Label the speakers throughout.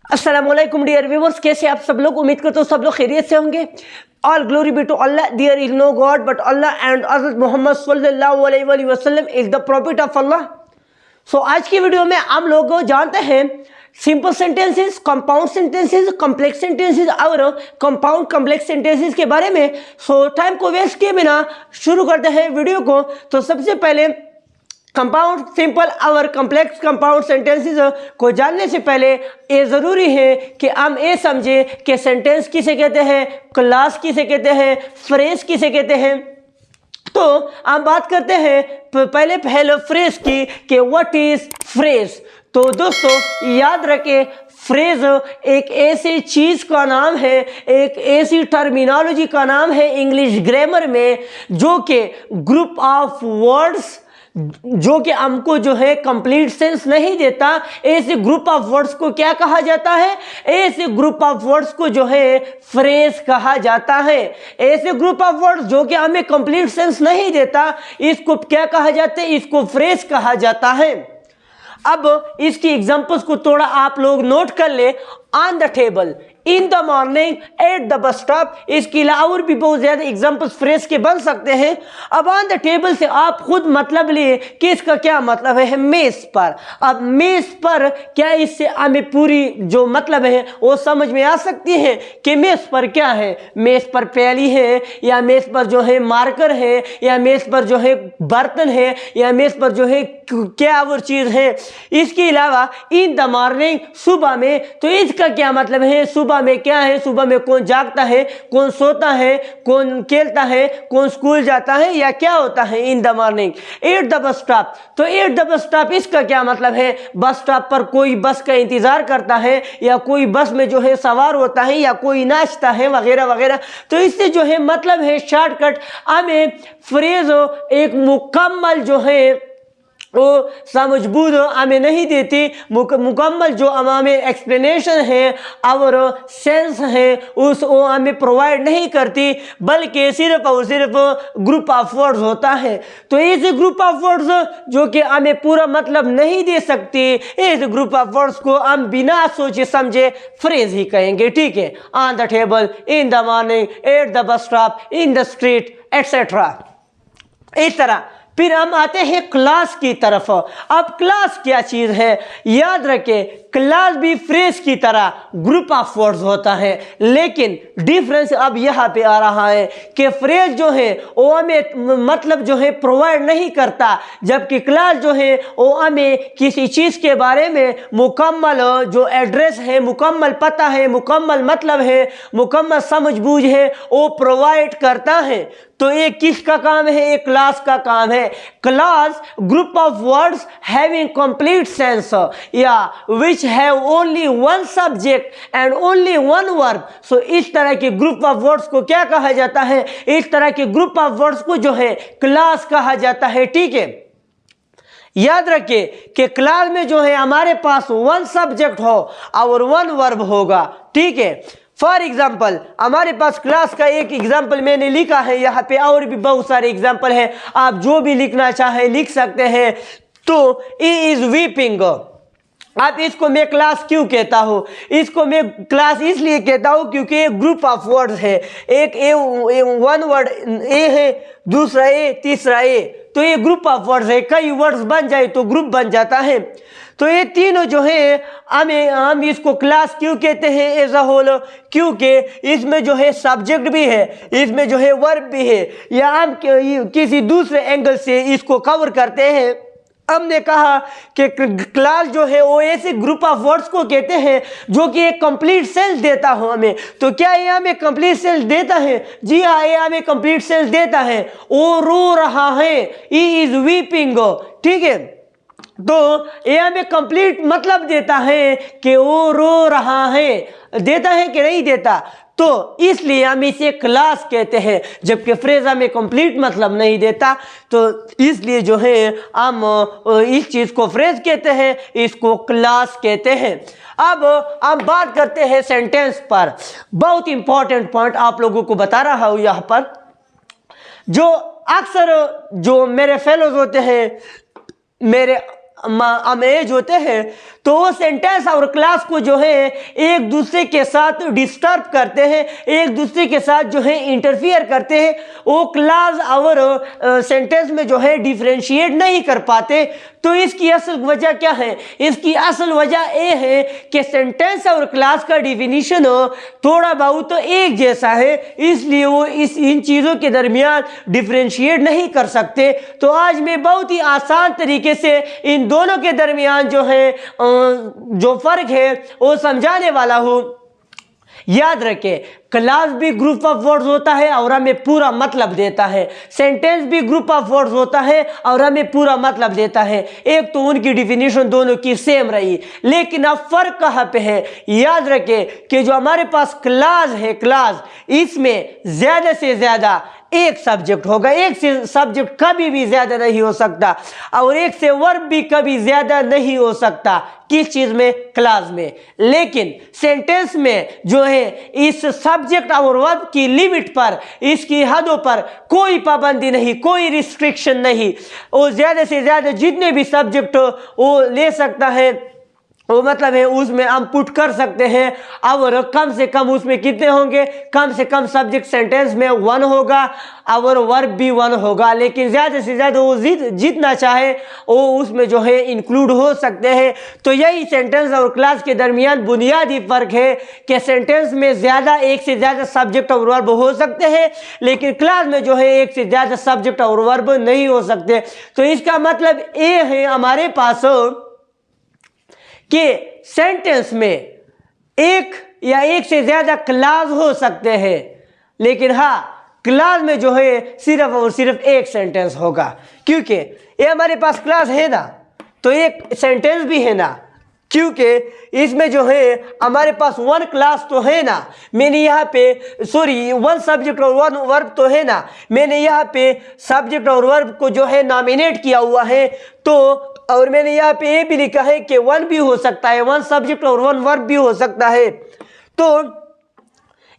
Speaker 1: अस्सलाम वालेकुम dear viewers, कैसे आप सब लोग? उम्मीद करते हो सब लोग खैरियत से होंगे। All glory be to Allah, there is no God but Allah and हज़रत मोहम्मद सल्लल्लाहु अलैहि वसल्लम is the prophet of Allah. So आज की वीडियो में हम लोग जानते हैं simple sentences, compound sentences, complex sentences और कंपाउंड कॉम्प्लेक्स सेंटेंसेस के बारे में। सो टाइम को वेस्ट किए बिना शुरू करते हैं वीडियो को। तो सबसे पहले कंपाउंड, सिंपल और कॉम्प्लेक्स कंपाउंड सेंटेंसेस को जानने से पहले ये ज़रूरी है कि हम ये समझें कि सेंटेंस किसे कहते हैं, क्लास किसे कहते हैं, फ्रेज किसे कहते हैं। तो हम बात करते हैं पहले फ्रेज की कि व्हाट इज फ्रेज। तो दोस्तों याद रखें, फ्रेज एक ऐसी चीज का नाम है, एक ऐसी टर्मिनोलॉजी का नाम है इंग्लिश ग्रामर में, जो कि ग्रुप ऑफ वर्ड्स जो कि हमको जो है कंप्लीट सेंस नहीं देता। ऐसे ग्रुप ऑफ वर्ड्स को क्या कहा जाता है? ऐसे ग्रुप ऑफ वर्ड्स को जो है फ्रेज कहा जाता है। ऐसे ग्रुप ऑफ वर्ड्स जो कि हमें कंप्लीट सेंस नहीं देता, इसको क्या कहा जाता है? इसको फ्रेज कहा जाता है। अब इसकी एग्जांपल्स को थोड़ा आप लोग नोट कर ले। On the table, in the morning, at the bus stop. इसके अलावा और भी बहुत ज्यादा एग्जांपल्स फ्रेज के बन सकते हैं। अब ऑन द टेबल से आप खुद मतलब लिए कि इसका क्या मतलब है मेज पर। अब मेज पर क्या, इससे हमें पूरी जो मतलब है वो समझ में आ सकती है कि मेज पर क्या है। मेज पर प्याली है, या मेज पर जो है मार्कर है, या मेज पर जो है बर्तन है, या मेज पर जो है क्या और चीज है। इसके अलावा इन द मॉर्निंग, सुबह में, तो इसका क्या मतलब है? सुबह में क्या है? सुबह में कौन जागता है, कौन सोता है, कौन खेलता है, कौन स्कूल जाता है, या क्या होता है in the morning. At the bus stop, तो एट द बस स्टॉप इसका क्या मतलब है? बस स्टॉप पर कोई बस का इंतजार करता है, या कोई बस में जो है सवार होता है, या कोई नाचता है, वगैरह वगैरह। तो इससे जो है मतलब है शॉर्टकट हमें फ्रेज एक मुकम्मल जो है वो समझबूझ हमें नहीं देती। मुकम्मल जो हमें एक्सप्लेनेशन है और सेंस है उस वो हमें प्रोवाइड नहीं करती, बल्कि सिर्फ और सिर्फ ग्रुप ऑफ वर्ड्स होता है। तो ऐसे ग्रुप ऑफ वर्ड्स जो कि हमें पूरा मतलब नहीं दे सकती, इस ग्रुप ऑफ वर्ड्स को हम बिना सोचे समझे फ्रेज ही कहेंगे। ठीक है, on the table, in the morning, at the bus stop, in the street, etcetera. इस तरह फिर हम आते हैं क्लास की तरफ। अब क्लास क्या चीज है? याद रखें, क्लास भी फ्रेज की तरह ग्रुप ऑफ वर्ड्स होता है, लेकिन डिफरेंस अब यहाँ पे आ रहा है कि फ्रेज जो है वो हमें मतलब जो है प्रोवाइड नहीं करता, जबकि क्लास जो है वो हमें किसी चीज के बारे में मुकम्मल जो एड्रेस है, मुकम्मल पता है, मुकम्मल मतलब है, मुकम्मल समझबूझ है, वो प्रोवाइड करता है। तो ये किसका काम है? एक क्लास का काम है। Class group of words having complete sense या which have only one subject and only one verb. So इस तरह के ग्रुप ऑफ वर्ड्स को क्या कहा जाता है? इस तरह के ग्रुप ऑफ वर्ड्स को जो है क्लास कहा जाता है। ठीक है, याद रखिए कि क्लास में जो है हमारे पास वन सब्जेक्ट हो और वन वर्ब होगा। ठीक है, फॉर एग्जाम्पल हमारे पास क्लास का एक एग्जाम्पल मैंने लिखा है, यहाँ पे और भी बहुत सारे एग्जाम्पल हैं, आप जो भी लिखना चाहे लिख सकते हैं। तो ही इज वीपिंग। अब इसको मैं क्लास क्यों कहता हूँ? इसको मैं क्लास इसलिए कहता हूँ क्योंकि एक ग्रुप ऑफ वर्ड्स है। एक ए वन वर्ड ए है, दूसरा ए, तीसरा ए, तो ये ग्रुप ऑफ वर्ड्स है। कई वर्ड्स बन जाए तो ग्रुप बन जाता है। तो ये तीनों जो है हम इसको क्लास क्यों कहते हैं एज अ होल? क्योंकि इसमें जो है सब्जेक्ट भी है, इसमें जो है वर्ब भी है, या हम किसी दूसरे एंगल से इसको कवर करते हैं। हमने कहा कि क्लास जो है वो ऐसे ग्रुप ऑफ वर्ड्स को कहते हैं जो कि एक कंप्लीट सेंस देता हो हमें। तो क्या ये हमें कंप्लीट सेंस देता है? जी हाँ, ये हमें कंप्लीट सेंस देता है। वो रो रहा है, ही इज वीपिंग। ठीक है, तो ये हमें कंप्लीट मतलब देता है कि वो रो रहा है। देता है कि नहीं देता? तो इसलिए हम इसे क्लास कहते हैं, जबकि फ्रेज हमें कंप्लीट मतलब नहीं देता। तो इसलिए जो है हम इस चीज को फ्रेज कहते हैं, इसको क्लास कहते हैं। अब हम बात करते हैं सेंटेंस पर। बहुत इंपॉर्टेंट पॉइंट आप लोगों को बता रहा हूं यहाँ पर। जो अक्सर जो मेरे फेलोज होते हैं, मेरे अमेज होते हैं तो वो सेंटेंस और क्लास को जो है एक दूसरे के साथ डिस्टर्ब करते हैं, एक दूसरे के साथ जो है इंटरफियर करते हैं। वो क्लास और सेंटेंस में जो है डिफरेंशिएट नहीं कर पाते। तो इसकी असल वजह क्या है? इसकी असल वजह ये है कि सेंटेंस और क्लास का डिफिनीशन थोड़ा बहुत तो एक जैसा है, इसलिए वो इन चीज़ों के दरमियान डिफरेंशिएट नहीं कर सकते। तो आज मैं बहुत ही आसान तरीके से इन दोनों के दरमियान जो है जो फर्क है वो समझाने वाला हूँ। याद रखें, क्लास भी ग्रुप ऑफ वर्ड्स होता है और हमें पूरा मतलब देता है, सेंटेंस भी ग्रुप ऑफ वर्ड्स होता है और हमें पूरा मतलब देता है। एक तो उनकी डिफिनीशन दोनों की सेम रही, लेकिन अब फर्क कहाँ पे है? याद रखें कि जो हमारे पास क्लास है, क्लास इसमें ज्यादा से ज्यादा एक सब्जेक्ट होगा, एक से सब्जेक्ट कभी भी ज्यादा नहीं हो सकता और एक से वर्ब भी कभी ज्यादा नहीं हो सकता। किस चीज में? क्लास में। लेकिन सेंटेंस में जो है इस सब्जेक्ट और वर्ब की लिमिट पर, इसकी हदों पर कोई पाबंदी नहीं, कोई रिस्ट्रिक्शन नहीं। वो ज्यादा से ज्यादा जितने भी सब्जेक्ट वो ले सकता है, वो मतलब है उसमें हम पुट कर सकते हैं। और कम से कम उसमें कितने होंगे? कम से कम सब्जेक्ट सेंटेंस में 1 होगा और वर्ब भी 1 होगा। लेकिन ज़्यादा से ज़्यादा वो जितना चाहे वो उसमें जो है इंक्लूड हो सकते हैं। तो यही सेंटेंस और क्लास के दरमियान बुनियादी फ़र्क है कि सेंटेंस में ज़्यादा एक से ज़्यादा सब्जेक्ट और वर्ब हो सकते हैं, लेकिन क्लास में जो है एक से ज़्यादा सब्जेक्ट और वर्ब नहीं हो सकते। तो इसका मतलब ये है हमारे पास कि सेंटेंस में एक या एक से ज्यादा क्लास हो सकते हैं, लेकिन हाँ क्लास में जो है सिर्फ और सिर्फ एक सेंटेंस होगा, क्योंकि ये हमारे पास क्लास है ना, तो एक सेंटेंस भी है ना, क्योंकि इसमें जो है हमारे पास 1 क्लास तो है ना। मैंने यहाँ पे 1 सब्जेक्ट और 1 वर्ब तो है ना। मैंने यहाँ पे सब्जेक्ट और वर्ब को जो है नॉमिनेट किया हुआ है, तो और मैंने यहाँ पे ये भी लिखा है कि 1 भी हो सकता है, 1 सब्जेक्ट और 1 वर्ब भी हो सकता है। तो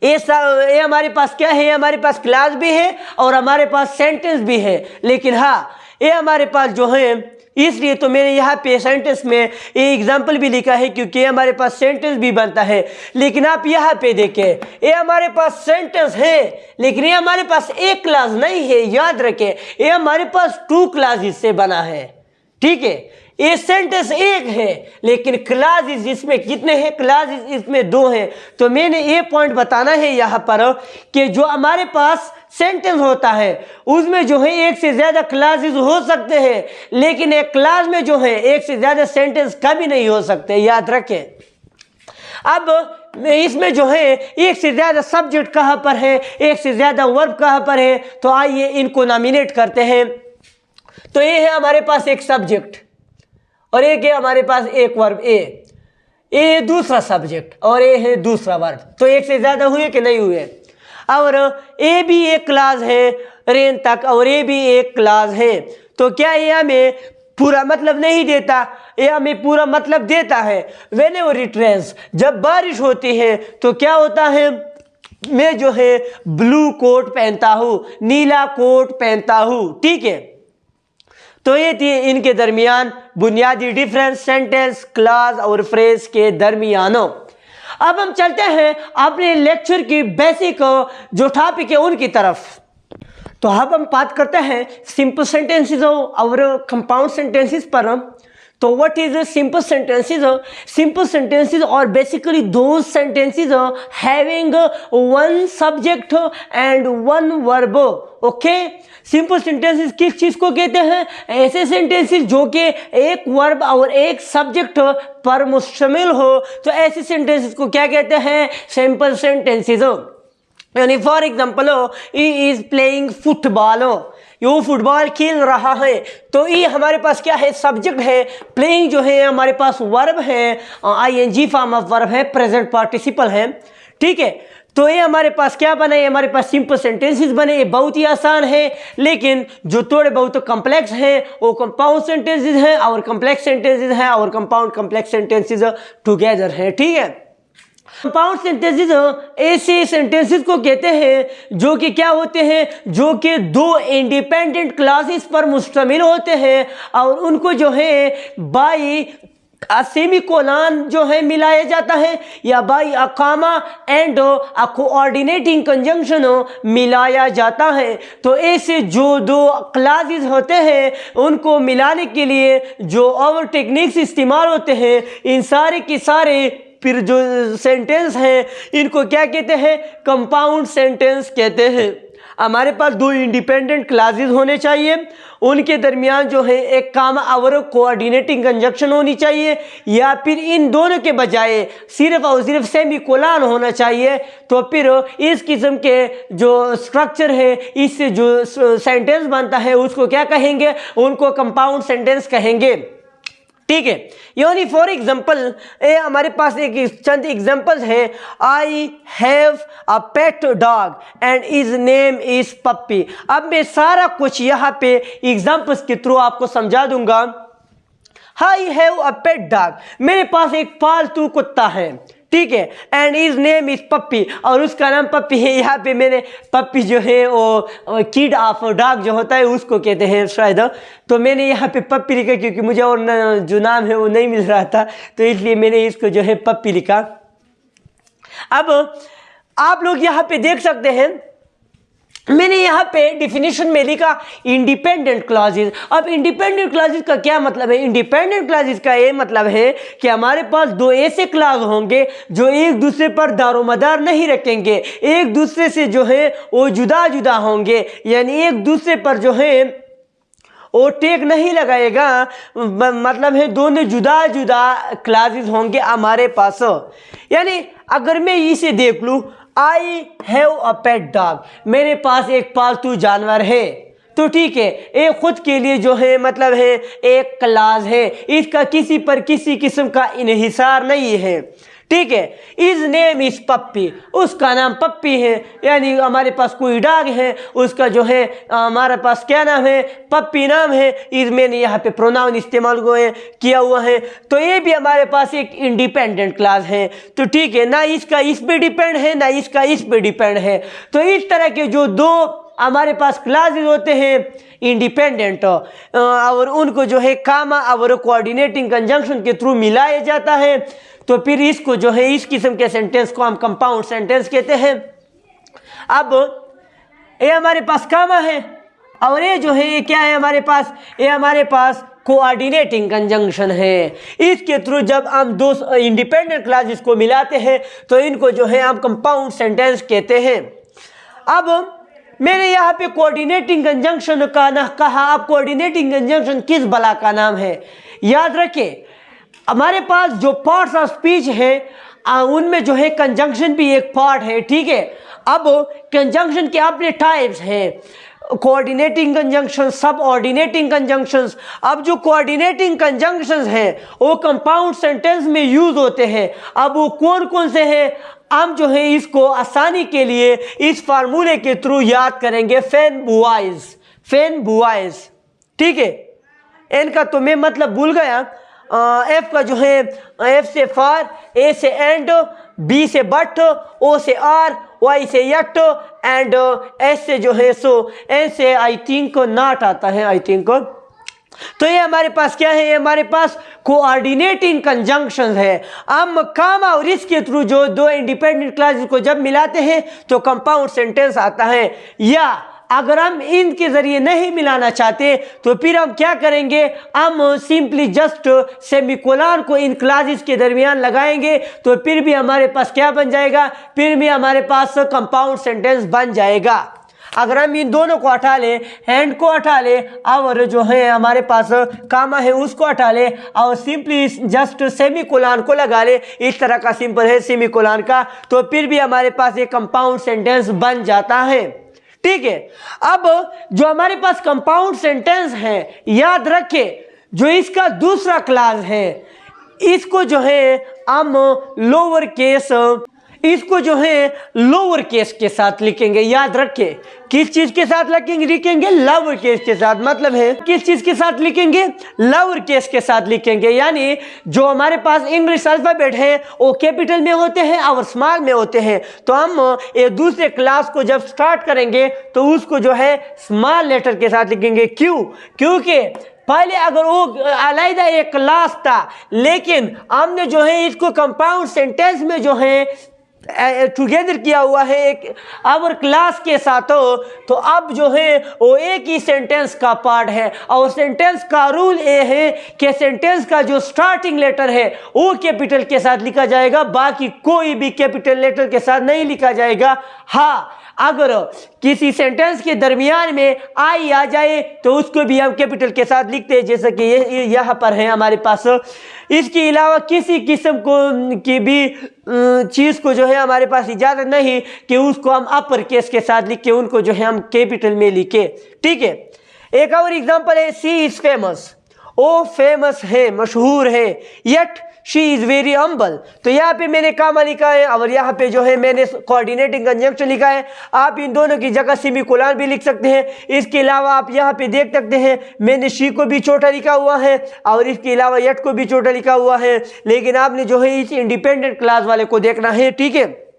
Speaker 1: ये हमारे पास क्या है? हमारे पास क्लास भी है और हमारे पास सेंटेंस भी है। लेकिन हाँ ये हमारे पास जो है, इसलिए तो मैंने यहाँ पे सेंटेंस में ये एग्जाम्पल भी लिखा है, क्योंकि हमारे पास सेंटेंस भी बनता है। लेकिन आप यहाँ पे देखें, ये हमारे पास सेंटेंस है, लेकिन ये हमारे पास एक क्लास नहीं है। याद रखें, ये हमारे पास 2 क्लासेस से बना है, ठीक है। ये सेंटेंस एक है, लेकिन क्लास इसमें कितने हैं? क्लास इसमें 2 हैं। तो मैंने ये पॉइंट बताना है यहाँ पर कि जो हमारे पास सेंटेंस होता है उसमें जो है एक से ज्यादा क्लासेस हो सकते हैं, लेकिन एक क्लास में जो है एक से ज्यादा सेंटेंस कभी नहीं हो सकते। याद रखें। अब इसमें जो है एक से ज्यादा सब्जेक्ट कहाँ पर है, एक से ज्यादा वर्ब कहाँ पर है, तो आइए इनको नॉमिनेट करते हैं। तो ये है हमारे पास एक सब्जेक्ट और एक है हमारे पास एक वर्ब, ए दूसरा सब्जेक्ट और ए है दूसरा वर्ब। तो एक से ज्यादा हुए कि नहीं हुए? और ए भी एक क्लास है रेन तक और ए भी एक क्लास है। तो क्या ये हमें पूरा मतलब नहीं देता? ये हमें पूरा मतलब देता है। व्हेनेवर इट रेन्स, जब बारिश होती है तो क्या होता है? मैं जो है ब्लू कोट पहनता हूँ, नीला कोट पहनता हूँ, ठीक है। तो ये थी इनके दरमियान बुनियादी डिफरेंस सेंटेंस, क्लास और फ्रेज के दरमियानों। अब हम चलते हैं अपने लेक्चर की बेसिक जो टॉपिक है उनकी तरफ। तो अब हम बात करते हैं सिंपल सेंटेंसेस और कंपाउंड सेंटेंसेस पर। तो what is simple sentences? Simple sentences और basically those sentences having 1 subject and 1 verb. Okay, simple sentences किस चीज को कहते हैं? ऐसे सेंटेंसेस जो कि एक वर्ब और एक सब्जेक्ट पर मुश्तमिल हो, तो ऐसे सेंटेंसेस को क्या कहते हैं? Simple sentences. यानी for example, he is playing football, वो फुटबॉल खेल रहा है। तो ये हमारे पास क्या है? सब्जेक्ट है। प्लेइंग जो है हमारे पास वर्ब है, आईएनजी फॉर्म ऑफ वर्ब है, प्रेजेंट पार्टिसिपल है, ठीक है। तो ये हमारे पास क्या बने? हमारे पास सिंपल सेंटेंसेस बने। ये बहुत ही आसान है, लेकिन जो थोड़े बहुत कॉम्प्लेक्स हैं वो कंपाउंड सेंटेंसेस हैं और कॉम्प्लेक्स सेंटेंसेस हैं और कंपाउंड कॉम्प्लेक्स सेंटेंसेस टुगेदर हैं, ठीक है। कंपाउंड सेंटेंसेस ऐसे सेंटेंसेस को कहते हैं जो कि क्या होते हैं, जो कि दो इंडिपेंडेंट क्लासेस पर मुश्तमिल होते हैं और उनको जो है बाई सेमीकोलन जो है मिलाया जाता है या by a comma and a coordinating conjunction मिलाया जाता है। तो ऐसे जो दो क्लासेस होते हैं उनको मिलाने के लिए जो और टेक्निक्स इस्तेमाल होते हैं, इन सारे के सारे फिर जो सेंटेंस हैं इनको क्या कहते हैं, कंपाउंड सेंटेंस कहते हैं। हमारे पास दो इंडिपेंडेंट क्लासेस होने चाहिए, उनके दरमियान जो है एक कामा और कोऑर्डिनेटिंग कंजंक्शन होनी चाहिए, या फिर इन दोनों के बजाय सिर्फ और सिर्फ सेमीकोलन होना चाहिए। तो फिर इस किस्म के जो स्ट्रक्चर है, इससे जो सेंटेंस बनता है उसको क्या कहेंगे, उनको कंपाउंड सेंटेंस कहेंगे। ठीक है, यानी फॉर एग्जाम्पल हमारे पास एक चंद एग्जाम्पल्स है। I have a pet dog and his name is puppy. अब मैं सारा कुछ यहाँ पे एग्जाम्पल्स के थ्रू आपको समझा दूंगा। आई हैव अ पेट डॉग, मेरे पास एक पालतू कुत्ता है, ठीक है, एंड इज नेम इज पप्पी, और उसका नाम पप्पी है। यहाँ पे मैंने पप्पी जो है वो किड ऑफ डॉग जो होता है उसको कहते हैं शायद, तो मैंने यहाँ पे पप्पी लिखा क्योंकि मुझे और जो नाम है वो नहीं मिल रहा था, तो इसलिए मैंने इसको जो है पप्पी लिखा। अब आप लोग यहाँ पे देख सकते हैं मैंने यहाँ पे डिफिनेशन में लिखा इंडिपेंडेंट क्लॉजेज। अब इंडिपेंडेंट क्लॉजेज का क्या मतलब है? इंडिपेंडेंट क्लॉजेज का ये मतलब है कि हमारे पास दो ऐसे क्लॉज होंगे जो एक दूसरे पर दारोमदार नहीं रखेंगे, एक दूसरे से जो है वो जुदा जुदा होंगे, यानी एक दूसरे पर जो है वो टेक नहीं लगाएगा, मतलब है दोनों जुदा जुदा क्लॉजेज होंगे हमारे पास। यानी अगर मैं इसे देख लूँ, आई हैव अ पेट डॉग, मेरे पास एक पालतू जानवर है, तो ठीक है, एक खुद के लिए जो है मतलब है एक क्लॉज है, इसका किसी पर किसी किस्म का इन्हिसार नहीं है, ठीक है। इज नेम इज पप्पी, उसका नाम पप्पी है, यानी हमारे पास कोई डॉग है, उसका जो है हमारे पास क्या नाम है, पप्पी नाम है। इज मैंने यहाँ पे प्रोनाउन इस्तेमाल किया हुआ है, तो ये भी हमारे पास एक इंडिपेंडेंट क्लास है, तो ठीक है, ना इसका इस पे डिपेंड है ना इसका इस पे डिपेंड है। तो इस तरह के जो दो हमारे पास क्लासेस होते हैं इंडिपेंडेंट, और उनको जो है कामा और कोऑर्डिनेटिंग कंजंक्शन के थ्रू मिलाया जाता है, तो फिर इसको जो है इस किस्म के सेंटेंस को हम कंपाउंड सेंटेंस कहते हैं। अब ये हमारे पास कामा है और ये जो है ये क्या है हमारे पास, ये हमारे पास कोऑर्डिनेटिंग कंजंक्शन है। इसके थ्रू जब हम दो इंडिपेंडेंट क्लासेस को मिलाते हैं तो इनको जो है हम कंपाउंड सेंटेंस कहते हैं। अब मैंने यहाँ पे कोऑर्डिनेटिंग कंजंक्शन का ना कहा, अब कोऑर्डिनेटिंग कंजंक्शन किस बला का नाम है? याद रखें हमारे पास जो पार्ट्स ऑफ स्पीच है उनमें जो है कंजंक्शन भी एक पार्ट है, ठीक है। अब कंजंक्शन के अपने टाइप्स हैं, कोऑर्डिनेटिंग कंजंक्शन, सब ऑर्डिनेटिंग कंजंक्शंस। अब जो कोऑर्डिनेटिंग कंजंक्शंस हैं वो कंपाउंड सेंटेंस में यूज होते हैं। अब वो कौन कौन से हैं, हम जो है इसको आसानी के लिए इस फार्मूले के थ्रू याद करेंगे, फैन बुआइज, ठीक है। एन का तो मैं मतलब भूल गया, एफ का जो है एफ से फार, ए से एंड, बी से बट, ओ से आर, वाई से यट, एंड एस से जो है सो, एन से आई थिंक नॉट आता है, आई थिंक। तो ये हमारे पास क्या है, ये हमारे पास कोऑर्डिनेटिंग कंजंक्शंस है। हम कामा और इसके थ्रू जो दो इंडिपेंडेंट क्लासेस को जब मिलाते हैं तो कंपाउंड सेंटेंस आता है। या अगर हम इनके जरिए नहीं मिलाना चाहते तो फिर हम क्या करेंगे, हम सिंपली जस्ट सेमीकोलन को इन क्लासेस के दरमियान लगाएंगे, तो फिर भी हमारे पास क्या बन जाएगा, फिर भी हमारे पास कंपाउंड सेंटेंस बन जाएगा। अगर हम इन दोनों को हटा ले, हैंड को हटा ले और जो है हमारे पास कामा है उसको हटा ले और सिंपली जस्ट सेमीकोलन को लगा ले, इस तरह का सिंपल है सेमीकोलन का, तो फिर भी हमारे पास एक कंपाउंड सेंटेंस बन जाता है, ठीक है। अब जो हमारे पास कंपाउंड सेंटेंस है, याद रखें जो इसका दूसरा क्लास है इसको जो है हम लोअर केस इसको जो है लोअर केस के साथ लिखेंगे। याद रखें, किस चीज के साथ लिखेंगे? लोअर केस के साथ। मतलब है किस चीज के साथ लिखेंगे? लोअर केस के साथ लिखेंगे। यानी जो हमारे पास इंग्लिश अल्फाबेट है वो कैपिटल में होते हैं और स्मॉल में होते हैं। तो हम एक दूसरे क्लास को जब स्टार्ट करेंगे तो उसको जो है स्मॉल लेटर के साथ लिखेंगे। क्यों? क्योंकि पहले अगर वो अलग एक क्लास था, लेकिन हमने जो है इसको कंपाउंड सेंटेंस में जो है टुगेदर किया हुआ है एक आवर क्लास के साथ, तो अब जो है वो एक ही सेंटेंस का पार्ट है। और सेंटेंस का रूल ये है कि सेंटेंस का जो स्टार्टिंग लेटर है वो कैपिटल के साथ लिखा जाएगा, बाकी कोई भी कैपिटल लेटर के साथ नहीं लिखा जाएगा। हाँ, अगर किसी सेंटेंस के दरमियान में आई आ जाए तो उसको भी हम कैपिटल के साथ लिखते हैं, जैसे कि ये यहाँ पर है हमारे पास। इसके अलावा किसी किस्म को की भी चीज़ को जो है हमारे पास इजाज़त नहीं कि उसको हम अपर केस के साथ लिखे, उनको जो है हम कैपिटल में लिखे। ठीक है, एक और एग्जांपल है, सी इज फेमस। वो फेमस है, मशहूर है, yet she is very humble. तो यहाँ पे मैंने कामा लिखा है और यहाँ पे जो है मैंने कोऑर्डिनेटिंग कंजंक्शन लिखा है। आप इन दोनों की जगह सेमीकोलन भी लिख सकते हैं। इसके अलावा आप यहाँ पे देख सकते हैं मैंने शी को भी छोटा लिखा हुआ है और इसके अलावा येट को भी छोटा लिखा हुआ है, लेकिन आपने जो है इस इंडिपेंडेंट क्लास वाले को देखना है। ठीक है,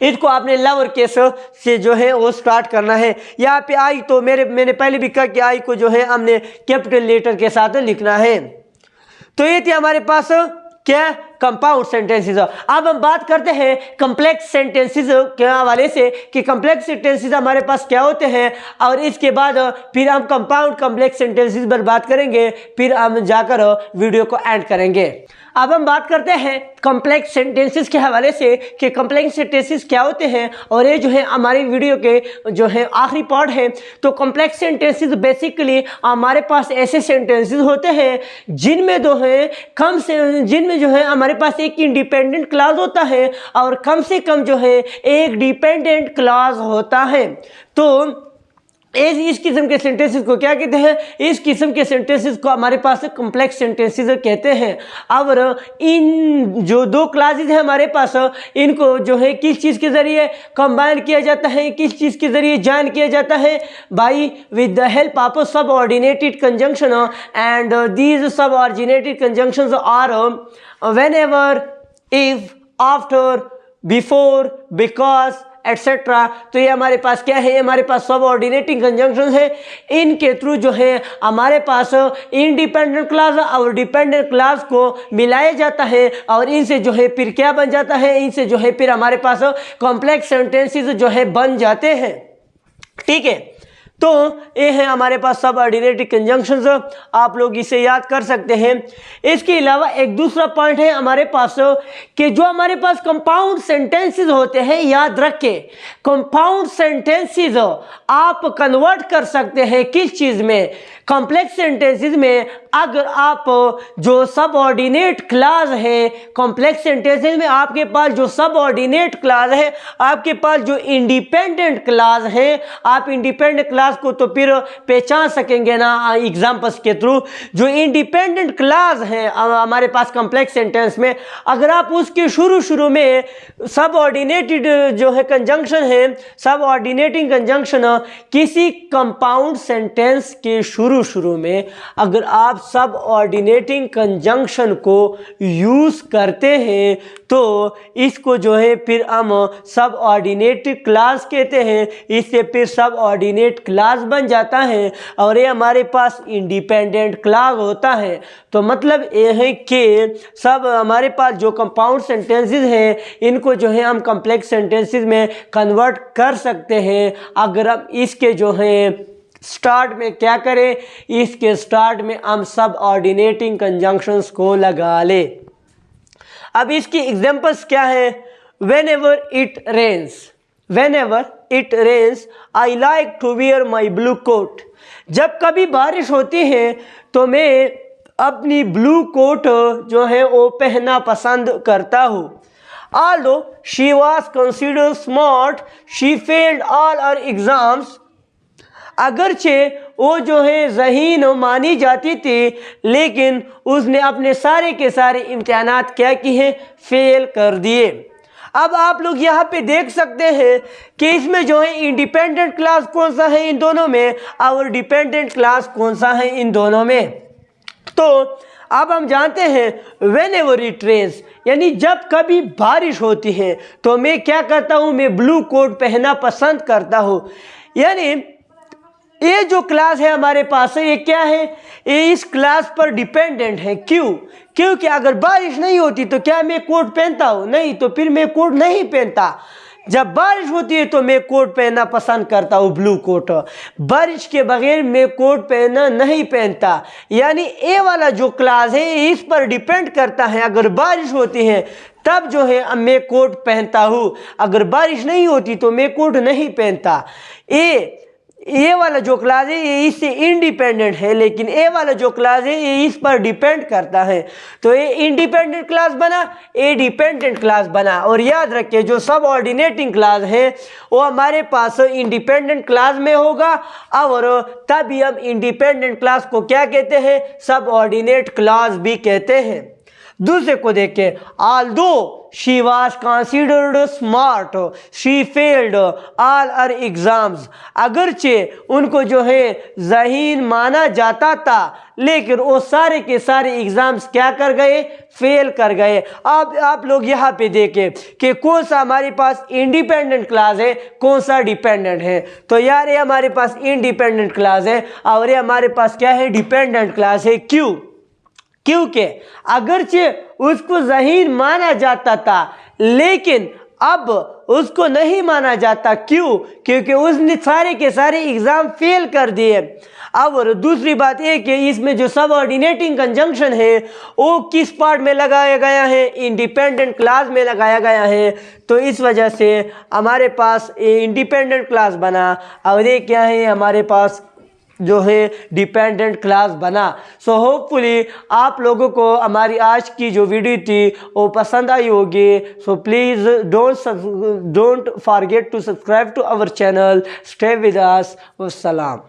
Speaker 1: इसको आपने लोअर केस से जो है वो स्टार्ट करना है। यहाँ पे आई तो मैंने पहले भी कहा कि आई को जो है हमने कैपिटल लेटर के साथ लिखना है। तो ये थी हमारे पास क्या? Compound sentences. अब हम बात करते हैं कॉम्प्लेक्स सेंटेंसेस के हवाले से कि कॉम्प्लेक्स सेंटेंसेस हमारे पास क्या होते हैं, और इसके बाद फिर हम कंपाउंड कॉम्प्लेक्स सेंटेंसेस पर बात करेंगे, फिर हम जाकर वीडियो को एंड करेंगे। अब हम बात करते हैं कॉम्प्लेक्स सेंटेंसेस के हवाले से कि कॉम्प्लेक्स सेंटेंसेस क्या होते हैं, और ये जो है हमारी वीडियो के जो है आखिरी पार्ट है। तो कॉम्प्लेक्स सेंटेंसेस बेसिकली हमारे पास ऐसे सेंटेंसेस होते हैं जिनमें जिनमें जो है हमारे पास एक इंडिपेंडेंट क्लॉज होता है और कम से कम जो है एक डिपेंडेंट क्लॉज होता है। तो इस किस्म के सेंटेंसेस को क्या कहते हैं? इस किस्म के सेंटेंसेस को हमारे पास कॉम्प्लेक्स सेंटेंसेस कहते हैं। और इन जो दो क्लासेस हैं हमारे पास, इनको जो है किस चीज़ के ज़रिए कंबाइन किया जाता है, किस चीज़ के ज़रिए जॉइन किया जाता है? By with the help of subordinated conjunction, and these subordinated conjunctions are whenever, if, after, before, because, etcetera. तो ये हमारे पास क्या है? हमारे पास सबऑर्डिनेटिंग कंजंक्शन है। इनके थ्रू जो है हमारे पास इंडिपेंडेंट क्लॉज और डिपेंडेंट क्लॉज को मिलाया जाता है, और इनसे जो है फिर क्या बन जाता है? इनसे जो है फिर हमारे पास कॉम्प्लेक्स सेंटेंसेस जो है बन जाते हैं। ठीक है, तो ये है हमारे पास सबऑर्डिनेटेड कंजंक्शंस, आप लोग इसे याद कर सकते हैं। इसके अलावा एक दूसरा पॉइंट है हमारे पास कि जो हमारे पास कंपाउंड सेंटेंसेस होते हैं, याद रखें कंपाउंड सेंटेंसेस आप कन्वर्ट कर सकते हैं किस चीज़ में? कॉम्प्लेक्स सेंटेंसेस में। अगर आप जो सबऑर्डिनेट क्लॉज है कॉम्प्लेक्स सेंटेंसेस में, आपके पास जो सबऑर्डिनेट क्लॉज है, आपके पास जो इंडिपेंडेंट क्लॉज है, आप इंडिपेंडेंट क्लॉज को तो फिर पहचान सकेंगे ना एग्जांपल्स के थ्रू। जो इंडिपेंडेंट क्लॉज है हमारे पास कॉम्प्लेक्स सेंटेंस में, अगर आप उसके शुरू में सबऑर्डिनेटेड जो है कंजंक्शन है, सबऑर्डिनेटिंग कंजंक्शन किसी कंपाउंड सेंटेंस के शुरू में अगर आप सबऑर्डिनेटिंग कंजंक्शन को यूज करते हैं तो इसको जो है फिर हम सबऑर्डिनेटेड क्लॉज कहते हैं। इससे फिर सबऑर्डिनेट क्लॉज बन जाता है और ये हमारे पास इंडिपेंडेंट क्लॉज होता है। तो मतलब ये है कि सब हमारे पास जो कंपाउंड सेंटेंसेस हैं इनको जो है हम कॉम्प्लेक्स सेंटेंसेस में कन्वर्ट कर सकते हैं अगर हम इसके जो है स्टार्ट में क्या करें? इसके स्टार्ट में हम सबऑर्डिनेटिंग कंजंक्शंस को लगा ले। अब इसकी एग्जांपल्स क्या है? whenever it rains I like to wear my blue coat। जब कभी बारिश होती है तो मैं अपनी ब्लू कोट जो है वो पहनना पसंद करता हूँ। Although she was considered smart, she failed all her exams। अगरचे वो जो है ज़हीन मानी जाती थी, लेकिन उसने अपने सारे के सारे इम्तिहानात क्या किए? फेल कर दिए। अब आप लोग यहाँ पे देख सकते हैं कि इसमें जो है इंडिपेंडेंट क्लास कौन सा है इन दोनों में और डिपेंडेंट क्लास कौन सा है इन दोनों में। तो अब हम जानते हैं वेन एवर इट रेन्स, यानी जब कभी बारिश होती है तो मैं क्या करता हूँ, मैं ब्लू कोट पहनना पसंद करता हूँ। यानी ये जो क्लास है हमारे पास है, ये क्या है, ये इस क्लास पर डिपेंडेंट है। क्यों? क्योंकि अगर बारिश नहीं होती तो क्या मैं कोट पहनता हूँ? नहीं, तो फिर मैं कोट नहीं पहनता। जब बारिश होती है तो मैं कोट पहनना पसंद करता हूँ, ब्लू कोट। बारिश के बगैर मैं कोट पहनना नहीं पहनता। यानी ए वाला जो क्लास है इस पर डिपेंड करता है, अगर बारिश होती है तब जो है मैं कोट पहनता हूँ, अगर बारिश नहीं होती तो मैं कोट नहीं पहनता। ये वाला जो क्लास है ये इससे इंडिपेंडेंट है, लेकिन ए वाला जो क्लास है ये इस पर डिपेंड करता है। तो ये इंडिपेंडेंट क्लास बना, ये डिपेंडेंट क्लास बना। और याद रखिए जो सब ऑर्डिनेटिंग क्लास है वो हमारे पास इंडिपेंडेंट क्लास में होगा, और तभी हम इंडिपेंडेंट क्लास को क्या कहते हैं, सब ऑर्डिनेट क्लास भी कहते हैं। दूसरे को देखें, although she was considered smart, she failed all her exams। अगरचे उनको जो है ज़हीन माना जाता था, लेकिन वो सारे के सारे एग्जाम्स क्या कर गए, फेल कर गए। अब आप लोग यहाँ पे देखें कि कौन सा हमारे पास इंडिपेंडेंट क्लास है, कौन सा डिपेंडेंट है। तो यार ये हमारे पास इंडिपेंडेंट क्लास है और ये हमारे पास क्या है, डिपेंडेंट क्लास है। क्यों? क्योंकि अगरचे उसको ज़हीन माना जाता था लेकिन अब उसको नहीं माना जाता। क्यों? क्योंकि उसने सारे के सारे एग्ज़ाम फेल कर दिए। और दूसरी बात ये कि इसमें जो सब ऑर्डिनेटिंग कंजंक्शन है वो किस पार्ट में लगाया गया है, इंडिपेंडेंट क्लास में लगाया गया है। तो इस वजह से हमारे पास इंडिपेंडेंट क्लास बना और ये क्या है, हमारे पास जो है डिपेंडेंट क्लास बना। सो होपफुली आप लोगों को हमारी आज की जो वीडियो थी वो पसंद आई होगी। So please don't forget to subscribe to our channel. Stay with us. वस्सलाम।